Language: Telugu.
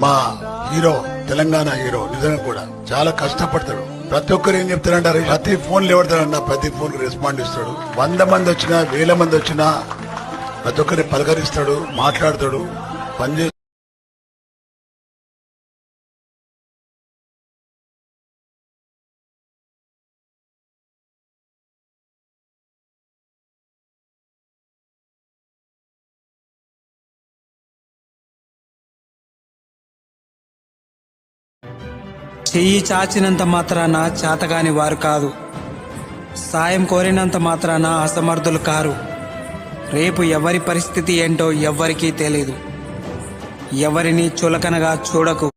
మా హీరో తెలంగాణ హీరో నిజంగా కూడా చాలా కష్టపడతాడు. ప్రతి ఒక్కరు ఏం చెప్తారంటారు, ప్రతి ఫోన్ లేవడతాడన్న ప్రతి ఫోన్ రెస్పాండ్ ఇస్తాడు. 100 మంది వచ్చినా 1000 మంది వచ్చినా ప్రతి ఒక్కరిని పలకరిస్తాడు, మాట్లాడతాడు, పనిచేస్తాడు. చెయ్యి చాచినంత మాత్రాన చేతగాని వారు కాదు, సాయం కోరినంత మాత్రాన అసమర్థులు కారు. రేపు ఎవరి పరిస్థితి ఏంటో ఎవ్వరికీ తెలీదు. ఎవరిని చులకనగా చూడకు.